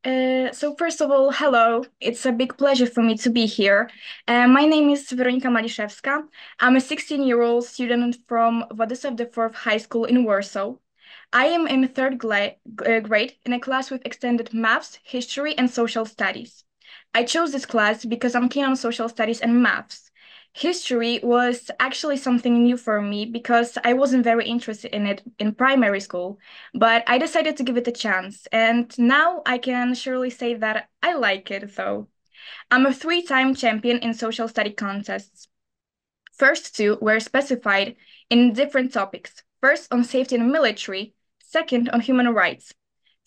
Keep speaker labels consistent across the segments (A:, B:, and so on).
A: So first of all, hello. It's a big pleasure for me to be here. My name is Weronika Maliszewska. I'm a 16-year-old student from Władysław IV High School in Warsaw. I am in grade in a class with extended maths, history, and social studies. I chose this class because I'm keen on social studies and maths. History was actually something new for me because I wasn't very interested in it in primary school, but I decided to give it a chance, and now I can surely say that I like it, though. I'm a three-time champion in social study contests. First two were specified in different topics. First on safety and military, second on human rights.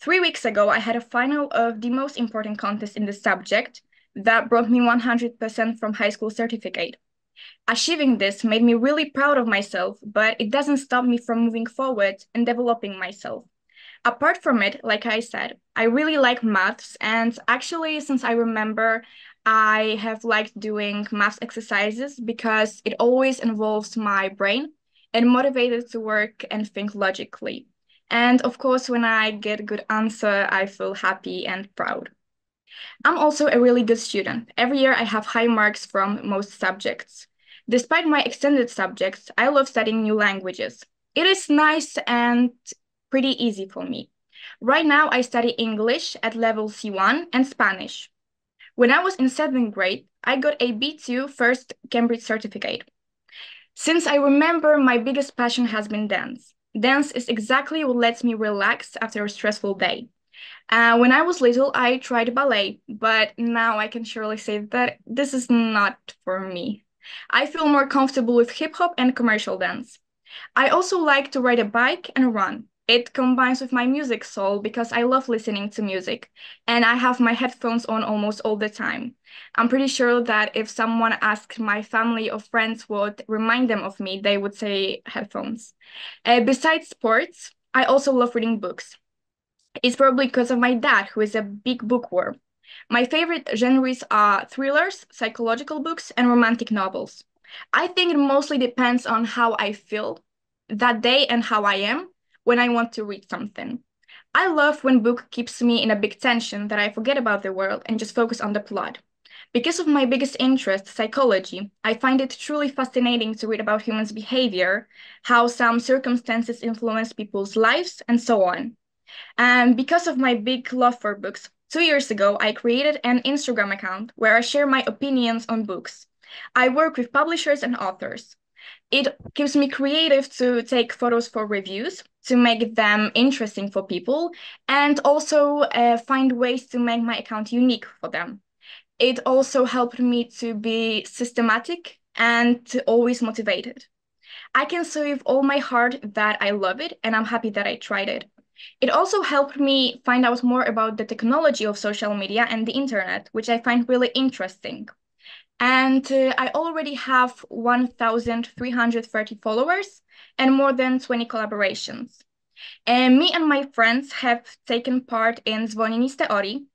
A: 3 weeks ago, I had a final of the most important contest in the subject that brought me 100% from high school certificate. Achieving this made me really proud of myself, but it doesn't stop me from moving forward and developing myself. Apart from it, like I said, I really like maths, and actually, since I remember, I have liked doing maths exercises because it always involves my brain and motivated to work and think logically. And of course, when I get a good answer, I feel happy and proud. I'm also a really good student. Every year I have high marks from most subjects. Despite my extended subjects, I love studying new languages. It is nice and pretty easy for me. Right now, I study English at level C1 and Spanish. When I was in seventh grade, I got a B2 first Cambridge certificate. Since I remember, my biggest passion has been dance. Dance is exactly what lets me relax after a stressful day. When I was little, I tried ballet, but now I can surely say that this is not for me. I feel more comfortable with hip hop and commercial dance. I also like to ride a bike and run. It combines with my music soul because I love listening to music, and I have my headphones on almost all the time. I'm pretty sure that if someone asked my family or friends what remind them of me, they would say headphones. Besides sports, I also love reading books. It's probably because of my dad, who is a big bookworm. My favorite genres are thrillers, psychological books, and romantic novels. I think it mostly depends on how I feel that day and how I am when I want to read something. I love when book keeps me in a big tension that I forget about the world and just focus on the plot. Because of my biggest interest, psychology, I find it truly fascinating to read about humans' behavior, how some circumstances influence people's lives, and so on. And because of my big love for books, 2 years ago, I created an Instagram account where I share my opinions on books. I work with publishers and authors. It keeps me creative to take photos for reviews, to make them interesting for people, and also find ways to make my account unique for them. It also helped me to be systematic and to always motivated. I can say with all my heart that I love it, and I'm happy that I tried it. It also helped me find out more about the technology of social media and the internet, which I find really interesting. And I already have 1,330 followers and more than 20 collaborations. And me and my friends have taken part in Zwolnieni z Teorii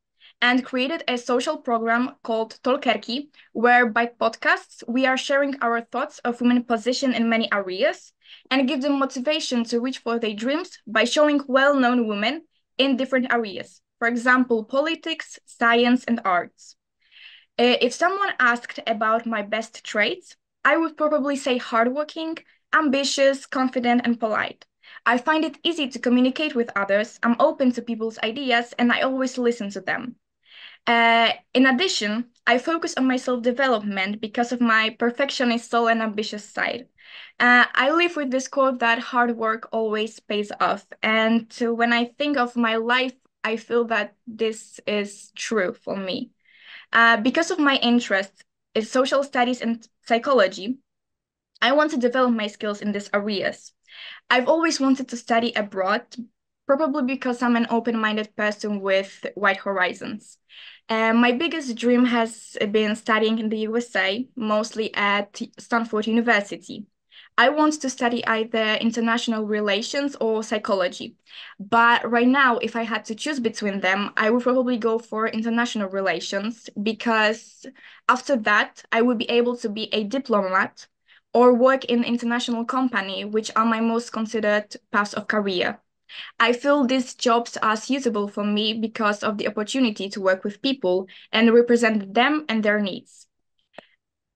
A: and created a social program called Talkerki, where by podcasts we are sharing our thoughts of women's position in many areas and give them motivation to reach for their dreams by showing well-known women in different areas. For example, politics, science, and arts. If someone asked about my best traits, I would probably say hardworking, ambitious, confident, and polite. I find it easy to communicate with others, I'm open to people's ideas, and I always listen to them. In addition, I focus on my self-development because of my perfectionist soul and ambitious side. I live with this quote that hard work always pays off. And when I think of my life, I feel that this is true for me. Because of my interest in social studies and psychology, I want to develop my skills in these areas. I've always wanted to study abroad, probably because I'm an open-minded person with wide horizons. My biggest dream has been studying in the USA, mostly at Stanford University. I want to study either international relations or psychology. But right now, if I had to choose between them, I would probably go for international relations because after that, I would be able to be a diplomat or work in international company, which are my most considered paths of career. I feel these jobs are suitable for me because of the opportunity to work with people and represent them and their needs.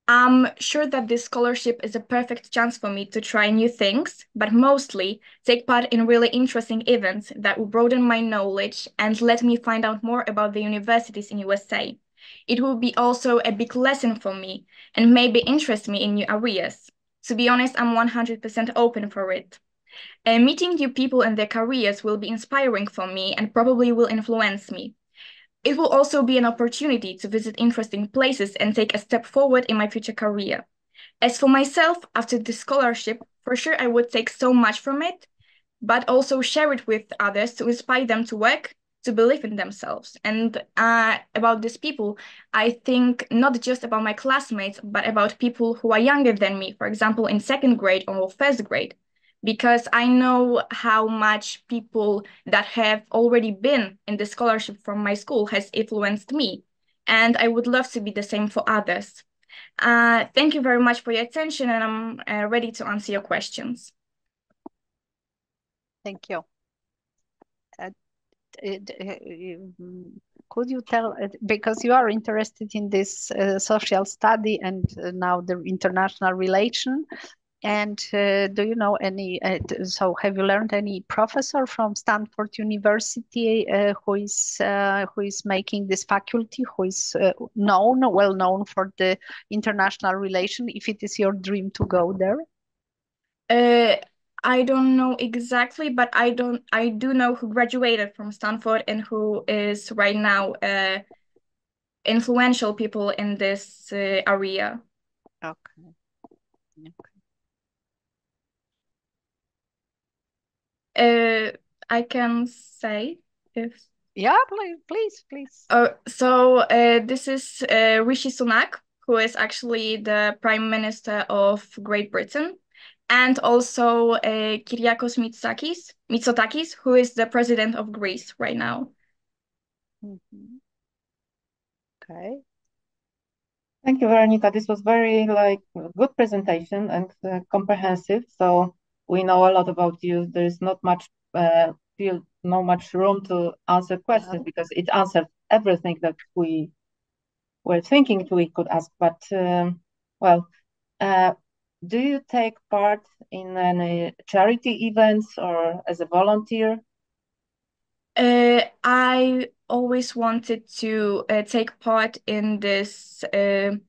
A: I'm sure that this scholarship is a perfect chance for me to try new things, but mostly take part in really interesting events that will broaden my knowledge and let me find out more about the universities in USA. It will be also a big lesson for me and maybe interest me in new areas. To be honest, I'm 100% open for it. Meeting new people and their careers will be inspiring for me and probably will influence me. It will also be an opportunity to visit interesting places and take a step forward in my future career. As for myself, after the scholarship, for sure I would take so much from it, but also share it with others to inspire them to work, to believe in themselves. And about these people, I think not just about my classmates, but about people who are younger than me, for example, in second grade or first grade, because I know how much people that have already been in the scholarship from my school has influenced me. And I would love to be the same for others. Thank you very much for your attention, and I'm ready to answer your questions.
B: Thank you. Could you tell, because you are interested in this social study and now the international relation, and do you know any, so have you learned any professor from Stanford University who is making this faculty, who is well known for the international relation, if it is your dream to go there?
A: I don't know exactly, but I do know who graduated from Stanford and who is right now influential people in this area.
B: Okay.
A: I can say if.
B: Yeah, please.
A: So this is Rishi Sunak, who is actually the Prime Minister of Great Britain, and also Kyriakos Mitsotakis, who is the President of Greece right now.
B: Mm-hmm. Okay.
C: Thank you, Weronika. This was very good presentation and comprehensive. So we know a lot about you. There is not much much room to answer questions because it answered everything that we were thinking we could ask. But do you take part in any charity events or as a volunteer?
A: I always wanted to take part in this. I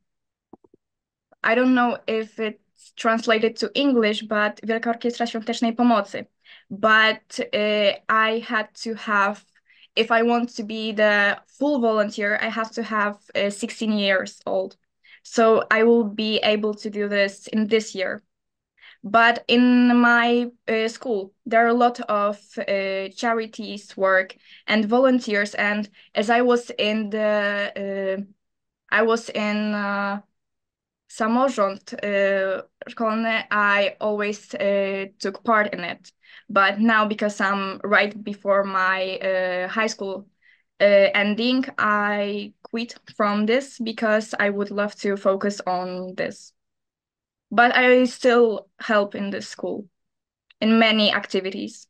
A: don't know if it's translated to English, but Wielka Orkiestra Świątecznej Pomocy. But I had to have, if I want to be the full volunteer, I have to have 16 years old. So I will be able to do this in this year. But in my school, there are a lot of charities work and volunteers. And as I was in samorząd szkolny, I always took part in it. But now, because I'm right before my high school ending, I quit from this because I would love to focus on this. But I still help in this school in many activities.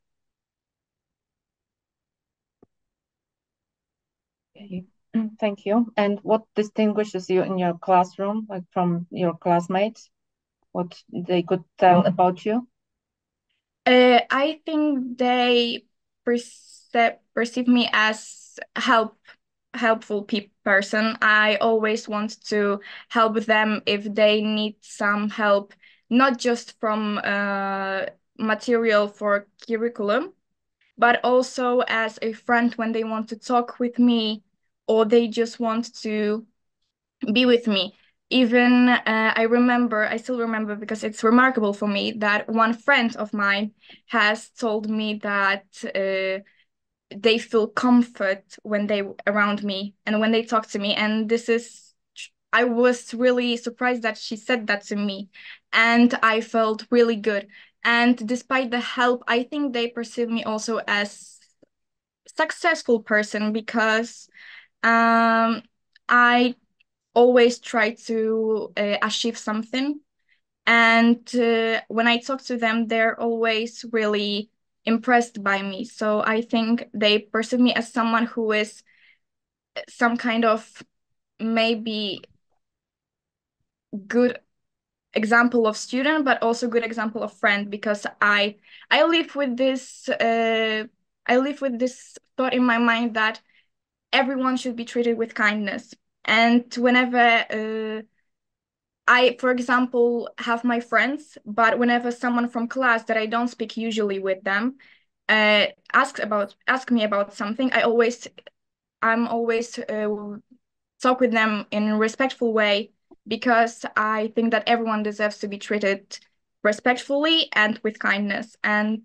C: Okay. Thank you. And what distinguishes you in your classroom, like from your classmates? What they could tell about you?
A: I think they perceive me as helpful person. I always want to help them if they need some help, not just from material for curriculum, but also as a friend when they want to talk with me or they just want to be with me. Even I still remember because it's remarkable for me that one friend of mine has told me that they feel comfort when they around me and when they talk to me. And I was really surprised that she said that to me. And I felt really good. And despite the help, I think they perceive me also as successful person because I always try to achieve something. And when I talk to them, they're always really impressed by me. So I think they perceive me as someone who is some kind of maybe good example of student, but also good example of friend, because I live with this thought in my mind that everyone should be treated with kindness. And whenever I, for example, have my friends, but whenever someone from class that I don't speak usually with them ask me about something, I'm always talk with them in a respectful way, because I think that everyone deserves to be treated respectfully and with kindness. And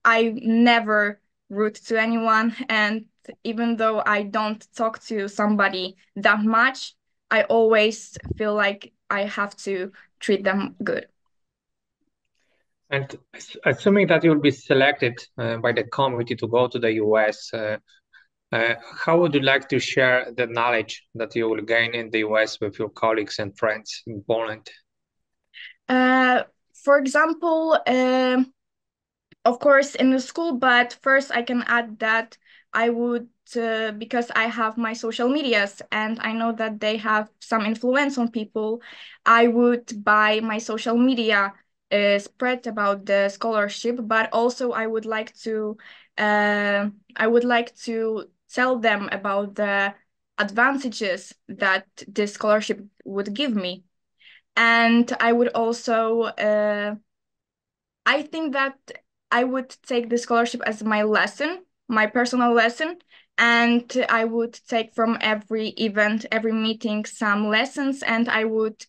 A: I never rude to anyone. And even though I don't talk to somebody that much, I always feel like I have to treat them good.
D: And assuming that you'll be selected by the committee to go to the US, how would you like to share the knowledge that you will gain in the US with your colleagues and friends in Poland?
A: For example, of course, in the school, but first I can add that I would, because I have my social medias and I know that they have some influence on people, I would by my social media spread about the scholarship, but also I would like to tell them about the advantages that this scholarship would give me. And I would also I think that I would take the scholarship as my lesson, my personal lesson, and I would take from every event, every meeting, some lessons, and I would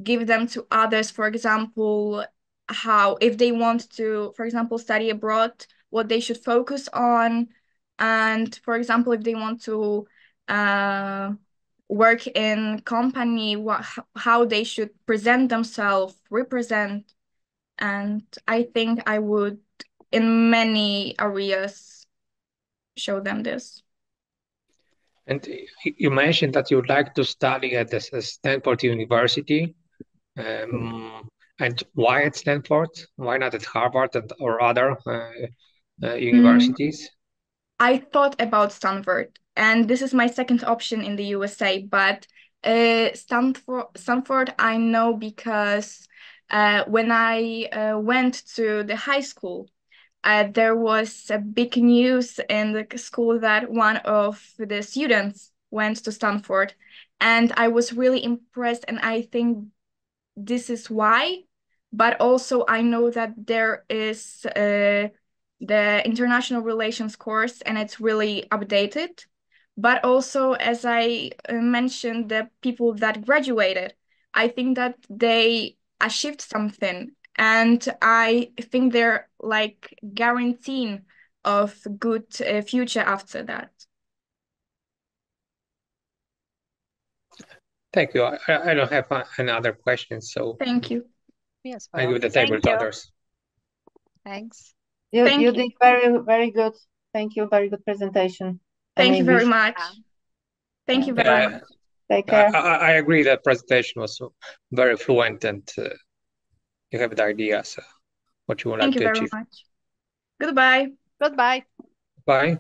A: give them to others. For example, how, if they want to, for example, study abroad, what they should focus on. And for example, if they want to work in company, how they should present themselves, represent. And I think I would, in many areas, show them this.
D: And you mentioned that you would like to study at the Stanford University. And why at Stanford? Why not at Harvard or other universities?
A: I thought about Stanford, and this is my second option in the USA, but Stanford I know because when I went to the high school, there was a big news in the school that one of the students went to Stanford, and I was really impressed, and I think this is why. But also I know that there is the international relations course, and it's really updated. But also, as I mentioned, the people that graduated, I think that they achieved something, and I think they're like guaranteeing of good future after that.
D: Thank you. I don't have any other questions, so
A: Thank you.
B: Yes,
D: I
B: well,
D: give the table to others.
B: thanks.
C: You did very good. Thank you. Very good presentation.
A: Thank you very much. Thank you very much.
C: Take care.
D: I agree that presentation was very fluent, and you have the ideas what you would like to achieve.
A: Thank you very much. Goodbye.
B: Goodbye.
D: Bye.